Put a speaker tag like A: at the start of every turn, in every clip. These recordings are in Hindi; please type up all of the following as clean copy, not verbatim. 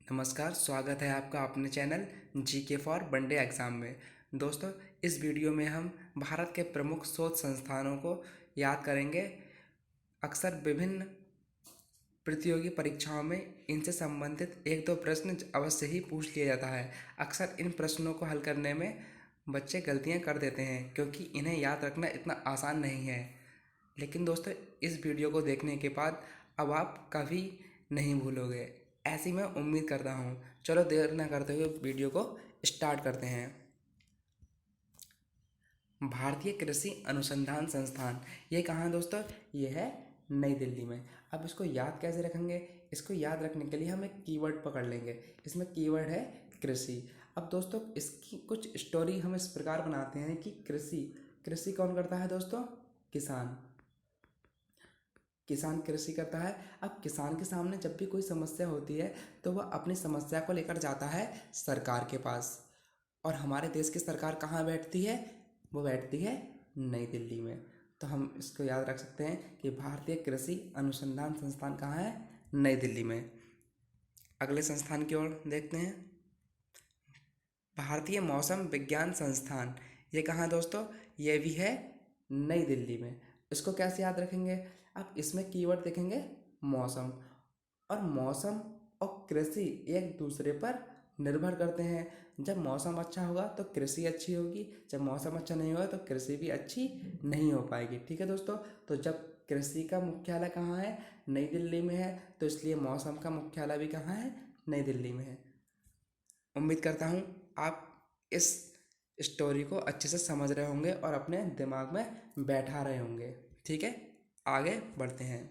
A: नमस्कार, स्वागत है आपका अपने channel GK for one day exam में। दोस्तों, इस वीडियो में हम भारत के प्रमुख शोध संस्थानों को याद करेंगे। अक्सर विभिन्न प्रतियोगी परीक्षाओं में इनसे संबंधित एक दो प्रश्न अवश्य ही पूछ लिया जाता है। अक्सर इन प्रश्नों को हल करने में बच्चे गलतियां कर देते हैं क्योंकि इन्हें याद रखना इतना आसान नहीं है। लेकिन दोस्तों, इस वीडियो को देखने के बाद अब आप कभी नहीं भूलोगे, ऐसी मैं उम्मीद करता हूँ। चलो देर ना करते हुए वीडियो को स्टार्ट करते हैं। भारतीय कृषि अनुसंधान संस्थान, ये कहाँ है दोस्तों? ये है नई दिल्ली में। अब इसको याद कैसे रखेंगे? इसको याद रखने के लिए हम एक कीवर्ड पकड़ लेंगे। इसमें कीवर्ड है कृषि। अब दोस्तों, इसकी कुछ स्टोरी हम इस प्रकार बनाते हैं कि कृषि कृषि कौन करता है दोस्तों? किसान। किसान कृषि करता है। अब किसान के सामने जब भी कोई समस्या होती है तो वह अपनी समस्या को लेकर जाता है सरकार के पास। और हमारे देश की सरकार कहाँ बैठती है? वो बैठती है नई दिल्ली में। तो हम इसको याद रख सकते हैं कि भारतीय कृषि अनुसंधान संस्थान कहाँ है? नई दिल्ली में। अगले संस्थान की ओर देखते हैं। भारतीय मौसम विज्ञान संस्थान, ये कहाँ है दोस्तों? ये भी है नई दिल्ली में। इसको कैसे याद रखेंगे? अब इसमें कीवर्ड देखेंगे मौसम। और मौसम और कृषि एक दूसरे पर निर्भर करते हैं। जब मौसम अच्छा होगा तो कृषि अच्छी होगी, जब मौसम अच्छा नहीं होगा तो कृषि भी अच्छी नहीं हो पाएगी। ठीक है दोस्तों, तो जब कृषि का मुख्यालय कहाँ है? नई दिल्ली में है, तो इसलिए मौसम का मुख्यालय भी कहाँ है? नई दिल्ली में है। उम्मीद करता हूँ आप इस स्टोरी को अच्छे से समझ रहे होंगे और अपने दिमाग में बैठा रहे होंगे। ठीक है, आगे बढ़ते हैं।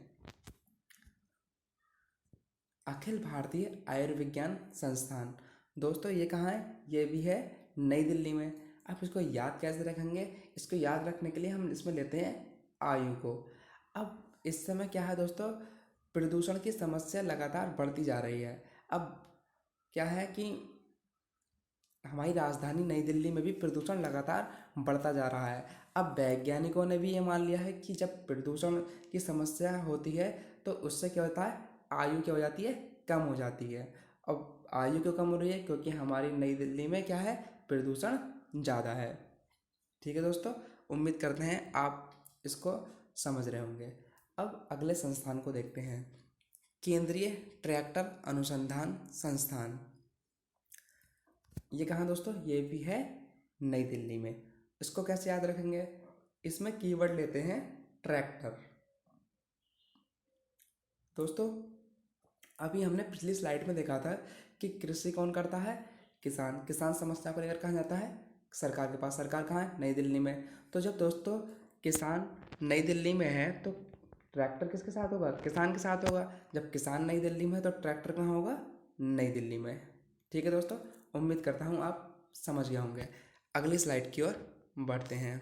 A: अखिल भारतीय आयुर्विज्ञान संस्थान, दोस्तों ये कहाँ है? ये भी है नई दिल्ली में। आप इसको याद कैसे रखेंगे? इसको याद रखने के लिए हम इसमें लेते हैं आयु को। अब इस समय क्या है दोस्तों? प्रदूषण की समस्या लगातार बढ़ती जा रही है। अब क्या है कि हमारी राजधानी नई दिल्ली में भी प्रदूषण लगातार बढ़ता जा रहा है। अब वैज्ञानिकों ने भी ये मान लिया है कि जब प्रदूषण की समस्या होती है तो उससे क्या होता है? आयु क्या हो जाती है? कम हो जाती है। अब आयु क्यों कम हो रही है? क्योंकि हमारी नई दिल्ली में क्या है? प्रदूषण ज़्यादा है। ठीक है दोस्तों, उम्मीद करते हैं आप इसको समझ रहे होंगे। अब अगले संस्थान को देखते हैं। केंद्रीय ट्रैक्टर अनुसंधान संस्थान, ये कहाँ दोस्तों? ये भी है नई दिल्ली में। इसको कैसे याद रखेंगे? इसमें कीवर्ड लेते हैं ट्रैक्टर। दोस्तों, अभी हमने पिछली स्लाइड में देखा था कि कृषि कौन करता है? किसान। किसान समस्या को लेकर कहाँ जाता है? सरकार के पास। सरकार कहाँ है? नई दिल्ली में। तो जब दोस्तों किसान नई दिल्ली में है तो ट्रैक्टर किसके साथ होगा? किसान के साथ होगा। जब किसान नई दिल्ली में है तो ट्रैक्टर कहाँ होगा? नई दिल्ली में। ठीक है दोस्तों, उम्मीद करता हूँ आप समझ गए होंगे। अगली स्लाइड की ओर बढ़ते हैं।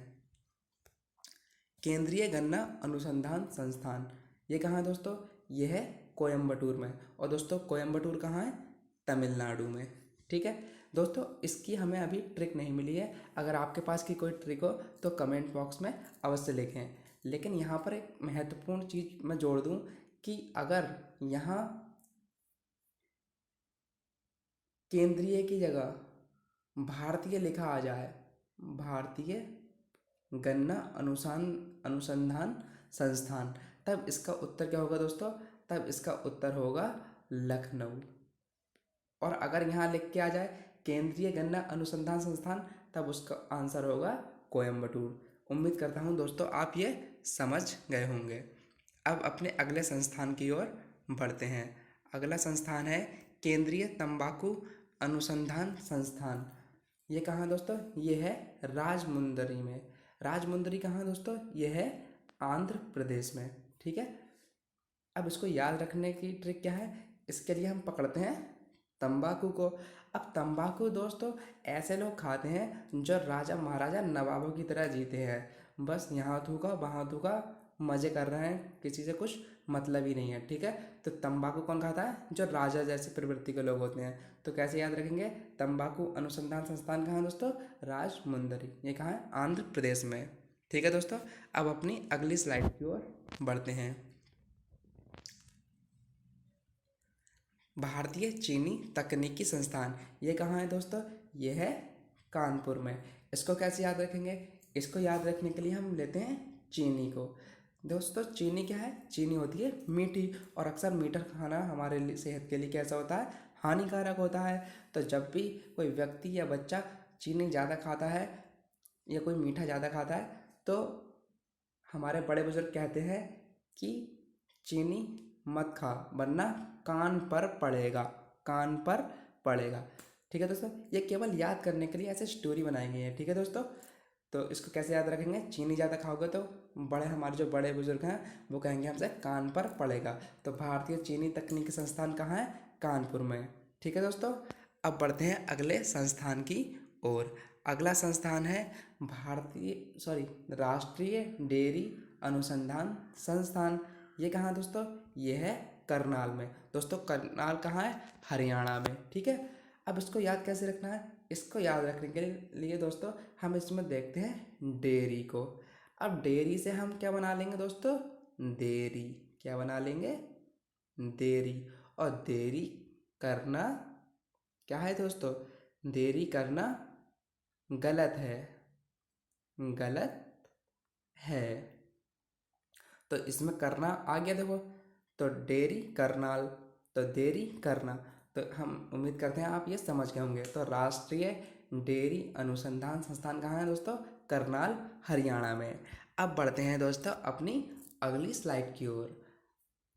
A: केंद्रीय गन्ना अनुसंधान संस्थान, ये कहाँ है दोस्तों? ये है कोयम्बटूर में। और दोस्तों कोयम्बटूर कहाँ है? तमिलनाडु में। ठीक है दोस्तों, इसकी हमें अभी ट्रिक नहीं मिली है। अगर आपके पास की कोई ट्रिक हो तो कमेंट बॉक्स में अवश्य लिखें। लेकिन यहाँ पर एक महत्वपूर्ण चीज़ मैं जोड़ दूँ कि अगर यहाँ केंद्रीय की जगह भारतीय लिखा आ जाए, भारतीय गन्ना अनुसंधान संस्थान, तब इसका उत्तर क्या होगा दोस्तों? तब इसका उत्तर होगा लखनऊ। और अगर यहाँ लिख के आ जाए केंद्रीय गन्ना अनुसंधान संस्थान, तब उसका आंसर होगा कोयम्बटूर। उम्मीद करता हूँ दोस्तों आप ये समझ गए होंगे। अब अपने अगले संस्थान की ओर बढ़ते हैं। अगला संस्थान है केंद्रीय तंबाकू अनुसंधान संस्थान। ये कहाँ दोस्तों? ये है राजमुंदरी में। राजमुंदरी कहाँ दोस्तों? ये है आंध्र प्रदेश में। ठीक है, अब इसको याद रखने की ट्रिक क्या है? इसके लिए हम पकड़ते हैं तंबाकू को। अब तंबाकू दोस्तों ऐसे लोग खाते हैं जो राजा महाराजा नवाबों की तरह जीते हैं। बस यहाँ थूका वहाँ थूका, मज़े कर रहे हैं, किसी से कुछ मतलब ही नहीं है। ठीक है, तो तंबाकू कौन खाता है? जो राजा जैसी प्रवृत्ति के लोग होते हैं। तो कैसे याद रखेंगे? तंबाकू अनुसंधान संस्थान कहाँ है दोस्तों? राजमुंदरी। ये कहाँ है? आंध्र प्रदेश में। ठीक है दोस्तों, अब अपनी अगली स्लाइड की ओर बढ़ते हैं। भारतीय चीनी तकनीकी संस्थान, ये कहाँ है दोस्तों? ये है कानपुर में। इसको कैसे याद रखेंगे? इसको याद रखने के लिए हम लेते हैं चीनी को। दोस्तों चीनी क्या है? चीनी होती है मीठी, और अक्सर मीठा खाना हमारे लिए सेहत के लिए कैसा होता है? हानिकारक होता है। तो जब भी कोई व्यक्ति या बच्चा चीनी ज़्यादा खाता है या कोई मीठा ज़्यादा खाता है, तो हमारे बड़े बुजुर्ग कहते हैं कि चीनी मत खा, वरना कान पर पड़ेगा, कान पर पड़ेगा। ठीक है दोस्तों, ये केवल याद करने के लिए ऐसे स्टोरी बनाई गई है। ठीक है दोस्तों, तो इसको कैसे याद रखेंगे? चीनी ज़्यादा खाओगे तो हमारे जो बड़े बुजुर्ग हैं वो कहेंगे हमसे कान पर पड़ेगा। तो भारतीय चीनी तकनीकी संस्थान कहाँ है? कानपुर में। ठीक है दोस्तों, अब बढ़ते हैं अगले संस्थान की ओर। अगला संस्थान है राष्ट्रीय डेयरी अनुसंधान संस्थान। ये कहाँ है दोस्तों? ये है करनाल में। दोस्तों करनाल कहाँ है? हरियाणा में। ठीक है, अब इसको याद कैसे रखना है? इसको याद रखने के लिए दोस्तों हम इसमें देखते हैं डेयरी को। अब डेयरी से हम क्या बना लेंगे दोस्तों? देरी। क्या बना लेंगे? देरी। और देरी करना क्या है दोस्तों? देरी करना गलत है, गलत है। तो इसमें करना आ गया देखो, तो डेयरी करनाल, तो देरी करना। तो हम उम्मीद करते हैं आप ये समझ गए होंगे। तो राष्ट्रीय डेयरी अनुसंधान संस्थान कहाँ है दोस्तों? करनाल, हरियाणा में। अब बढ़ते हैं दोस्तों अपनी अगली स्लाइड की ओर।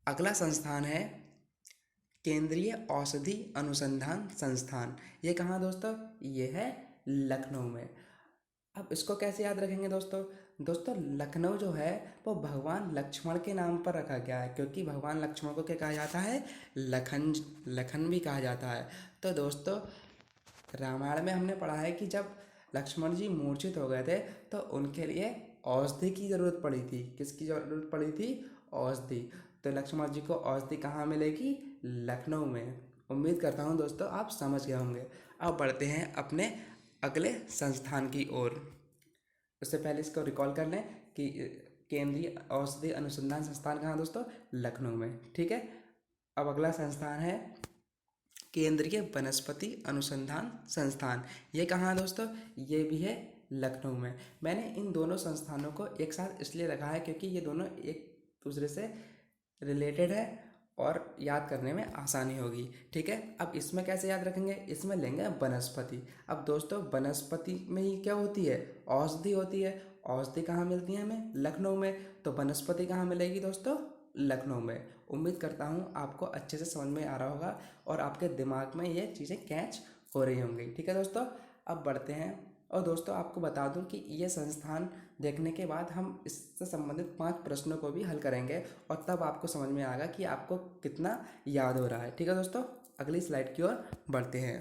A: अगला संस्थान है केंद्रीय औषधि अनुसंधान संस्थान। ये कहाँ दोस्तों? ये है लखनऊ में। अब इसको कैसे याद रखेंगे दोस्तों? दोस्तों लखनऊ जो है वो भगवान लक्ष्मण के नाम पर रखा गया है, क्योंकि भगवान लक्ष्मण को क्या कहा जाता है? लखन भी कहा जाता है। तो दोस्तों रामायण में हमने पढ़ा है कि जब लक्ष्मण जी मूर्छित हो गए थे तो उनके लिए औषधि की ज़रूरत पड़ी थी। किसकी ज़रूरत पड़ी थी? औषधि। तो लक्ष्मण जी को औषधि कहाँ मिलेगी? लखनऊ में। उम्मीद करता हूँ दोस्तों आप समझ गए होंगे। अब बढ़ते हैं अपने अगले संस्थान की ओर। उससे पहले इसको रिकॉल कर लें कि केंद्रीय औषधि अनुसंधान संस्थान कहाँ दोस्तों? लखनऊ में। ठीक है, अब अगला संस्थान है केंद्रीय वनस्पति अनुसंधान संस्थान। ये कहाँ है दोस्तों? ये भी है लखनऊ में। मैंने इन दोनों संस्थानों को एक साथ इसलिए रखा है क्योंकि ये दोनों एक दूसरे से रिलेटेड है और याद करने में आसानी होगी। ठीक है, अब इसमें कैसे याद रखेंगे? इसमें लेंगे वनस्पति। अब दोस्तों वनस्पति में ही क्या होती है? औषधि होती है। औषधि कहाँ मिलती है हमें? लखनऊ में। तो वनस्पति कहाँ मिलेगी दोस्तों? लखनऊ में। उम्मीद करता हूँ आपको अच्छे से समझ में आ रहा होगा और आपके दिमाग में ये चीज़ें कैच हो रही होंगी। ठीक है दोस्तों, अब बढ़ते हैं। और दोस्तों आपको बता दूं कि ये संस्थान देखने के बाद हम इससे संबंधित 5 प्रश्नों को भी हल करेंगे और तब आपको समझ में आएगा कि आपको कितना याद हो रहा है। ठीक है दोस्तों, अगली स्लाइड की ओर बढ़ते हैं।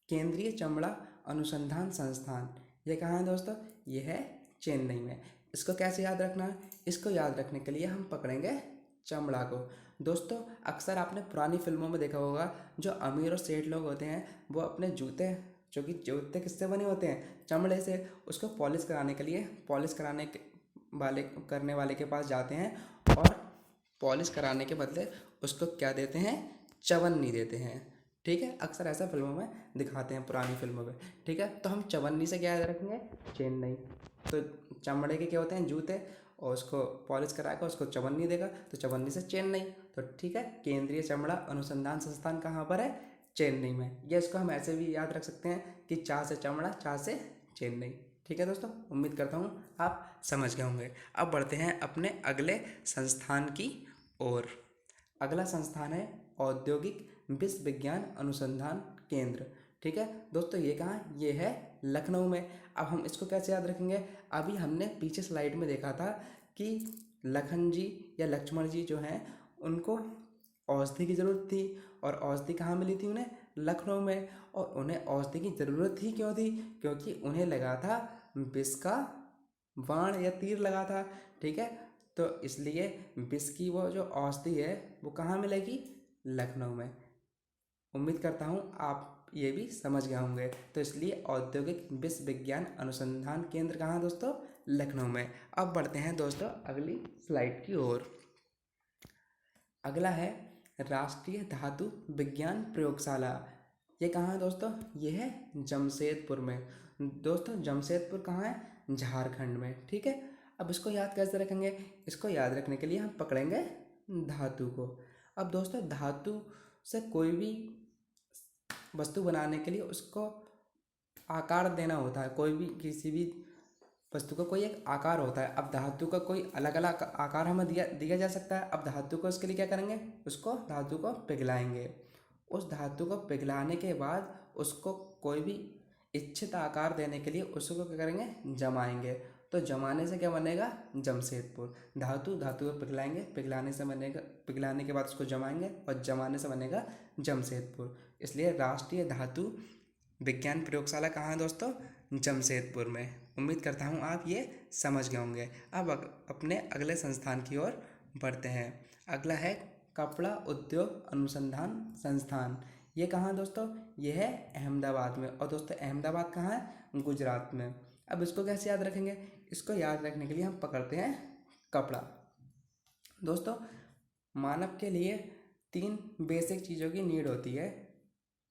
A: केंद्रीय चमड़ा अनुसंधान संस्थान, ये कहाँ है दोस्तों? ये है चेन्नई में। इसको कैसे याद रखना है? इसको याद रखने के लिए हम पकड़ेंगे चमड़ा को। दोस्तों अक्सर आपने पुरानी फिल्मों में देखा होगा, जो अमीर और सेठ लोग होते हैं वो अपने जूते, जो कि जूते किससे बने होते हैं? चमड़े से, उसको पॉलिश कराने के लिए पॉलिश कराने के वाले करने वाले के पास जाते हैं और पॉलिश कराने के बदले उसको क्या देते हैं? चवन्नी देते हैं। ठीक है, अक्सर ऐसा फिल्मों में दिखाते हैं, पुरानी फिल्मों में। ठीक है, तो हम चवन्नी से क्या याद रखेंगे? चेन्नई। तो चमड़े के क्या होते हैं? जूते, और उसको पॉलिश कराकर उसको चवन्नी देगा, तो चवन्नी से चेन्नई। तो ठीक है, केंद्रीय चमड़ा अनुसंधान संस्थान कहाँ पर है? चेन्नई में। या इसको हम ऐसे भी याद रख सकते हैं कि चा से चमड़ा, चा से चेन्नई। ठीक है दोस्तों, उम्मीद करता हूँ आप समझ गए होंगे। अब बढ़ते हैं अपने अगले संस्थान की ओर। अगला संस्थान है औद्योगिक विश्व विज्ञान अनुसंधान केंद्र। ठीक है दोस्तों, ये कहाँ है? ये है लखनऊ में। अब हम इसको कैसे याद रखेंगे? अभी हमने पीछे स्लाइड में देखा था कि लखन जी या लक्ष्मण जी जो हैं उनको औषधि की ज़रूरत थी, और औषधि कहाँ मिली थी उन्हें? लखनऊ में। और उन्हें औषधि की ज़रूरत ही क्यों थी? क्योंकि उन्हें लगा था विष का बाण या तीर लगा था। ठीक है, तो इसलिए विष की वो जो औषधि है वो कहाँ मिलेगी? लखनऊ में। उम्मीद करता हूँ आप ये भी समझ गए होंगे। तो इसलिए औद्योगिक विश्व विज्ञान अनुसंधान केंद्र कहाँ है दोस्तों? लखनऊ में। अब बढ़ते हैं दोस्तों अगली स्लाइड की ओर। अगला है राष्ट्रीय धातु विज्ञान प्रयोगशाला। ये कहाँ है दोस्तों? ये है जमशेदपुर में। दोस्तों जमशेदपुर कहाँ है? झारखंड में। ठीक है। अब इसको याद कैसे रखेंगे? इसको याद रखने के लिए हम पकड़ेंगे धातु को। अब दोस्तों धातु से कोई भी वस्तु बनाने के लिए उसको आकार देना होता है। कोई भी किसी भी वस्तु का कोई एक आकार होता है। अब धातु का कोई अलग अलग आकार हमें दिया दिया जा सकता है। अब धातु को उसके लिए क्या करेंगे? उसको धातु को पिघलाएंगे। उस धातु को पिघलाने के बाद उसको कोई भी इच्छित आकार देने के लिए उसको क्या करेंगे? जमाएंगे। तो जमाने से क्या बनेगा? जमशेदपुर। धातु धातु को पिघलाएंगे, पिघलाने से बनेगा, पिघलाने के बाद उसको जमाएंगे और जमाने से बनेगा जमशेदपुर। इसलिए राष्ट्रीय धातु विज्ञान प्रयोगशाला कहाँ है दोस्तों? जमशेदपुर में। उम्मीद करता हूँ आप ये समझ गए होंगे। अब अपने अगले संस्थान की ओर बढ़ते हैं। अगला है कपड़ा उद्योग अनुसंधान संस्थान। ये कहाँ है दोस्तों? ये है अहमदाबाद में। और दोस्तों अहमदाबाद कहाँ है? गुजरात में। अब इसको कैसे याद रखेंगे? इसको याद रखने के लिए हम पकड़ते हैं कपड़ा। दोस्तों मानव के लिए 3 बेसिक चीज़ों की नीड होती है।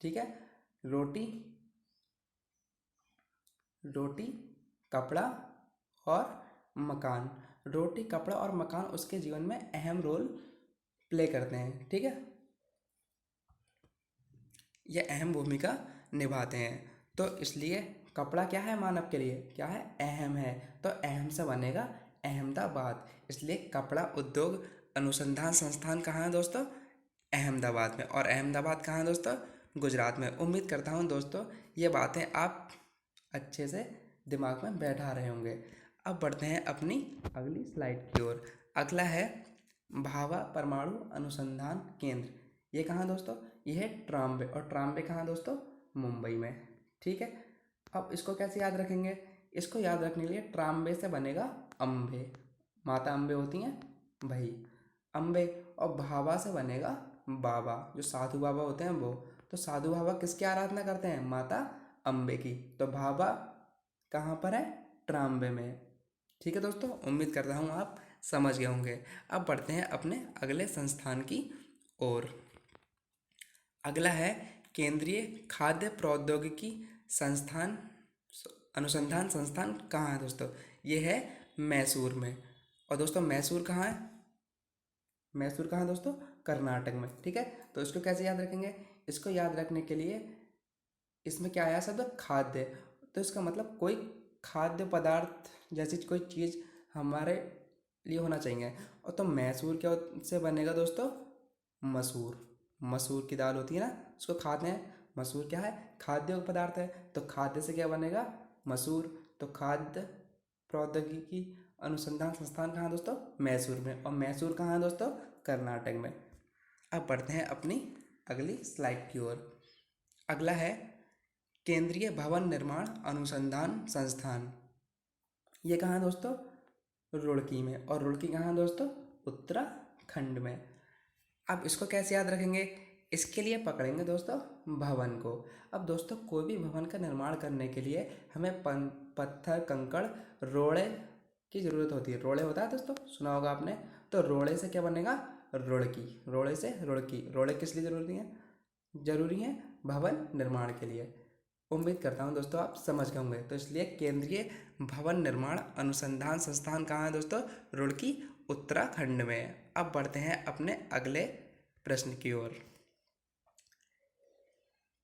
A: ठीक है। रोटी, रोटी, कपड़ा और मकान। रोटी, कपड़ा और मकान उसके जीवन में अहम रोल प्ले करते हैं। ठीक है। ये अहम भूमिका निभाते हैं। तो इसलिए कपड़ा क्या है मानव के लिए? क्या है? अहम है। तो अहम से बनेगा अहमदाबाद। इसलिए कपड़ा उद्योग अनुसंधान संस्थान कहाँ है दोस्तों? अहमदाबाद में। और अहमदाबाद कहाँ है दोस्तों? गुजरात में। उम्मीद करता हूँ दोस्तों ये बातें आप अच्छे से दिमाग में बैठा रहे होंगे। अब बढ़ते हैं अपनी अगली स्लाइड की ओर। अगला है भाभा परमाणु अनुसंधान केंद्र। ये कहाँ दोस्तों? ये है ट्राम्बे। और ट्राम्बे कहाँ दोस्तों? मुंबई में। ठीक है। अब इसको कैसे याद रखेंगे? इसको याद रखने के लिए ट्राम्बे से बनेगा अम्बे। माता अम्बे होती हैं भाई, अम्बे। और भाभा से बनेगा बाबा, जो साधु बाबा होते हैं वो। तो साधु बाबा किसकी आराधना करते हैं? माता अम्बे की। तो भाभा कहाँ पर है? ट्राम्बे में। ठीक है दोस्तों, उम्मीद करता हूँ आप समझ गए होंगे। अब बढ़ते हैं अपने अगले संस्थान की ओर। अगला है केंद्रीय खाद्य प्रौद्योगिकी संस्थान अनुसंधान संस्थान। कहाँ है दोस्तों? ये है मैसूर में। और दोस्तों मैसूर कहाँ है? मैसूर कहाँ है दोस्तों? कर्नाटक में। ठीक है। तो इसको कैसे याद रखेंगे? इसको याद रखने के लिए इसमें क्या आया शब्द? खाद्य। तो इसका मतलब कोई खाद्य पदार्थ जैसी कोई चीज़ हमारे लिए होना चाहिए। और तो मैसूर क्या से बनेगा दोस्तों? मसूर। मसूर की दाल होती है ना, उसको खाते हैं। मसूर क्या है? खाद्य पदार्थ है। तो खाद्य से क्या बनेगा? मसूर। तो खाद्य प्रौद्योगिकी अनुसंधान संस्थान कहाँ है दोस्तों? मैसूर में। और मैसूर कहाँ है दोस्तों? कर्नाटक में। अब बढ़ते हैं अपनी अगली स्लाइड की ओर। अगला है केंद्रीय भवन निर्माण अनुसंधान संस्थान। ये कहाँ है दोस्तों? रुड़की में। और रुड़की कहाँ है दोस्तों? उत्तराखंड में। अब इसको कैसे याद रखेंगे? इसके लिए पकड़ेंगे दोस्तों भवन को। अब दोस्तों कोई भी भवन का निर्माण करने के लिए हमें पत्थर, कंकड़, रोड़े की ज़रूरत होती है। रोड़े होता है दोस्तों, सुना होगा आपने। तो रोड़े से क्या बनेगा? रुड़की। रोड़े से रुड़की। रोड़े किस लिए जरूरी है? जरूरी है भवन निर्माण के लिए। उम्मीद करता हूँ दोस्तों आप समझ गए होंगे। तो इसलिए केंद्रीय भवन निर्माण अनुसंधान संस्थान कहाँ है दोस्तों? रुड़की, उत्तराखंड में। अब बढ़ते हैं अपने अगले प्रश्न की ओर।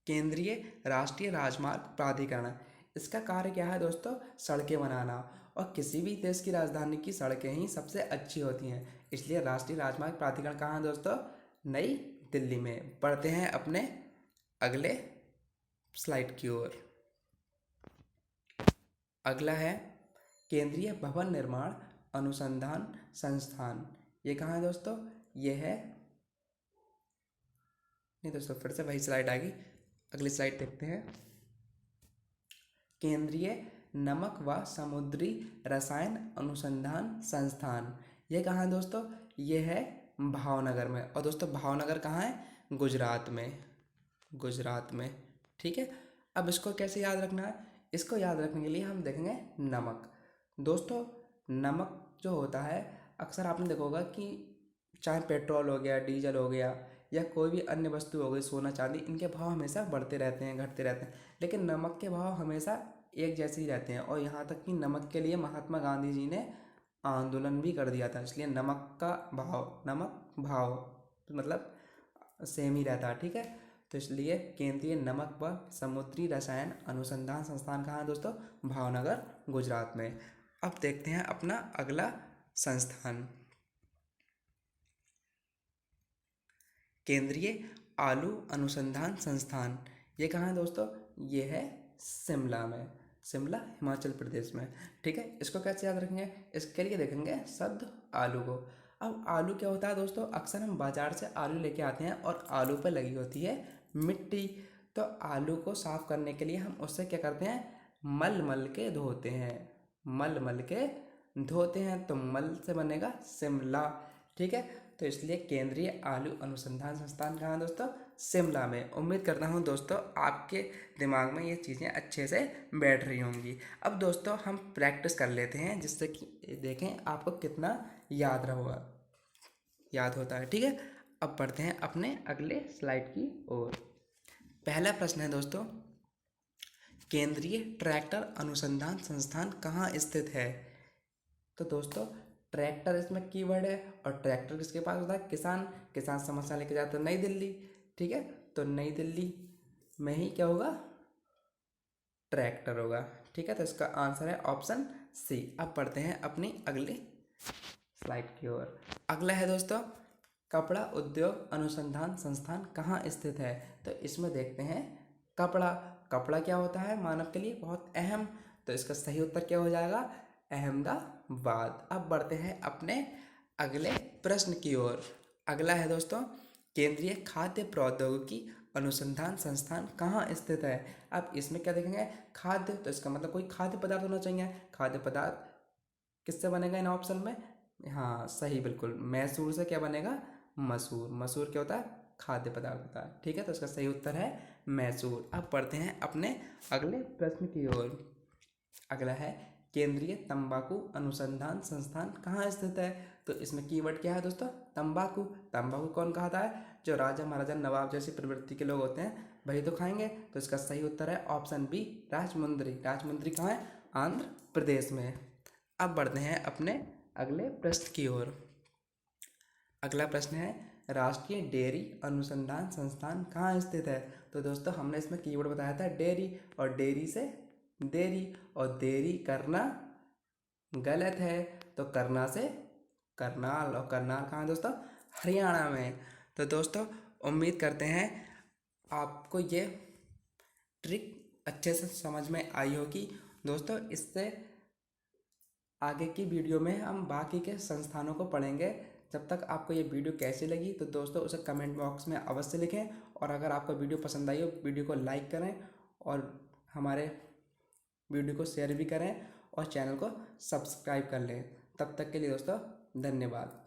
A: केंद्रीय राष्ट्रीय राजमार्ग प्राधिकरण, इसका कार्य क्या है दोस्तों? सड़कें बनाना। और किसी भी देश की राजधानी की सड़कें ही सबसे अच्छी होती हैं। इसलिए राष्ट्रीय राजमार्ग प्राधिकरण कहाँ है दोस्तों? नई दिल्ली में। बढ़ते हैं अपने अगले स्लाइड की ओर। अगला है केंद्रीय भवन निर्माण अनुसंधान संस्थान। ये कहाँ है दोस्तों? ये है, नहीं दोस्तों फिर से वही स्लाइड आ गई। अगली स्लाइड देखते हैं। केंद्रीय नमक व समुद्री रसायन अनुसंधान संस्थान। ये कहाँ है दोस्तों? ये है भावनगर में। और दोस्तों भावनगर कहाँ है? गुजरात में। गुजरात में। ठीक है। अब इसको कैसे याद रखना है? इसको याद रखने के लिए हम देखेंगे नमक। दोस्तों नमक जो होता है, अक्सर आपने देखा होगा कि चाहे पेट्रोल हो गया, डीजल हो गया, या कोई भी अन्य वस्तु हो गई, सोना चांदी, इनके भाव हमेशा बढ़ते रहते हैं, घटते रहते हैं, लेकिन नमक के भाव हमेशा एक जैसे ही रहते हैं। और यहाँ तक कि नमक के लिए महात्मा गांधी जी ने आंदोलन भी कर दिया था, इसलिए नमक का भाव, नमक भाव मतलब सेम ही रहता है, ठीक है। तो इसलिए केंद्रीय नमक व समुद्री रसायन अनुसंधान संस्थान कहाँ है दोस्तों? भावनगर, गुजरात में। अब देखते हैं अपना अगला संस्थान, केंद्रीय आलू अनुसंधान संस्थान। ये कहाँ है दोस्तों? ये है शिमला में, शिमला हिमाचल प्रदेश में, ठीक है। इसको कैसे याद रखेंगे? इसके लिए देखेंगे शब्द आलू को। अब आलू क्या होता है दोस्तों? अक्सर हम बाजार से आलू लेके आते हैं और आलू पर लगी होती है मिट्टी। तो आलू को साफ करने के लिए हम उससे क्या करते हैं? मल मल के धोते हैं, मल मल के धोते हैं, तो मल से बनेगा शिमला, ठीक है। तो इसलिए केंद्रीय आलू अनुसंधान संस्थान कहाँ है दोस्तों? शिमला में। उम्मीद करता हूँ दोस्तों आपके दिमाग में ये चीज़ें अच्छे से बैठ रही होंगी। अब दोस्तों हम प्रैक्टिस कर लेते हैं, जिससे कि देखें आपको कितना याद रहोगा, याद होता है, ठीक है। अब बढ़ते हैं अपने अगले स्लाइड की ओर। पहला प्रश्न है दोस्तों, केंद्रीय ट्रैक्टर अनुसंधान संस्थान कहाँ स्थित है? तो दोस्तों ट्रैक्टर इसमें कीवर्ड है, और ट्रैक्टर किसके पास होता है? किसान। किसान समस्या लेके जाते हैं नई दिल्ली, ठीक है। तो नई दिल्ली में ही क्या होगा? ट्रैक्टर होगा, ठीक है। तो इसका आंसर है ऑप्शन सी। अब पढ़ते हैं अपनी अगली स्लाइड की ओर। अगला है दोस्तों, कपड़ा उद्योग अनुसंधान संस्थान कहाँ स्थित है? तो इसमें देखते हैं कपड़ा, कपड़ा क्या होता है मानव के लिए? बहुत अहम। तो इसका सही उत्तर क्या हो जाएगा? अहमदाबाद। अब बढ़ते हैं अपने अगले प्रश्न की ओर। अगला है दोस्तों, केंद्रीय खाद्य प्रौद्योगिकी अनुसंधान संस्थान कहाँ स्थित है? अब इसमें क्या देखेंगे? खाद्य, तो इसका मतलब कोई खाद्य पदार्थ होना चाहिए। खाद्य पदार्थ किससे बनेगा इन ऑप्शन में? हाँ सही, बिल्कुल, मैसूर से क्या बनेगा? मसूर। मसूर क्या होता है? खाद्य पदार्थ होता है, ठीक है। तो इसका सही उत्तर है मैसूर। अब पढ़ते हैं अपने अगले प्रश्न की ओर। अगला है, केंद्रीय तंबाकू अनुसंधान संस्थान कहाँ स्थित है? तो इसमें कीवर्ड क्या है दोस्तों? तंबाकू। तंबाकू कौन खाता है? जो राजा महाराजा नवाब जैसी प्रवृत्ति के लोग होते हैं वही तो खाएंगे। तो इसका सही उत्तर है ऑप्शन बी, राजमुंदरी। राजमुंदरी कहाँ है? आंध्र प्रदेश में। अब बढ़ते हैं अपने अगले प्रश्न की ओर। अगला प्रश्न है, राष्ट्रीय डेयरी अनुसंधान संस्थान कहाँ स्थित है? तो दोस्तों हमने इसमें कीवर्ड बताया था डेयरी, और डेयरी से देरी, और देरी करना गलत है। तो करना से करनाल, और करनाल कहाँ है दोस्तों? हरियाणा में। तो दोस्तों उम्मीद करते हैं आपको ये ट्रिक अच्छे से समझ में आई होगी। दोस्तों इससे आगे की वीडियो में हम बाकी के संस्थानों को पढ़ेंगे। जब तक आपको ये वीडियो कैसी लगी तो दोस्तों उसे कमेंट बॉक्स में अवश्य लिखें, और अगर आपको वीडियो पसंद आई हो वीडियो को लाइक करें, और हमारे वीडियो को शेयर भी करें, और चैनल को सब्सक्राइब कर लें। तब तक के लिए दोस्तों धन्यवाद।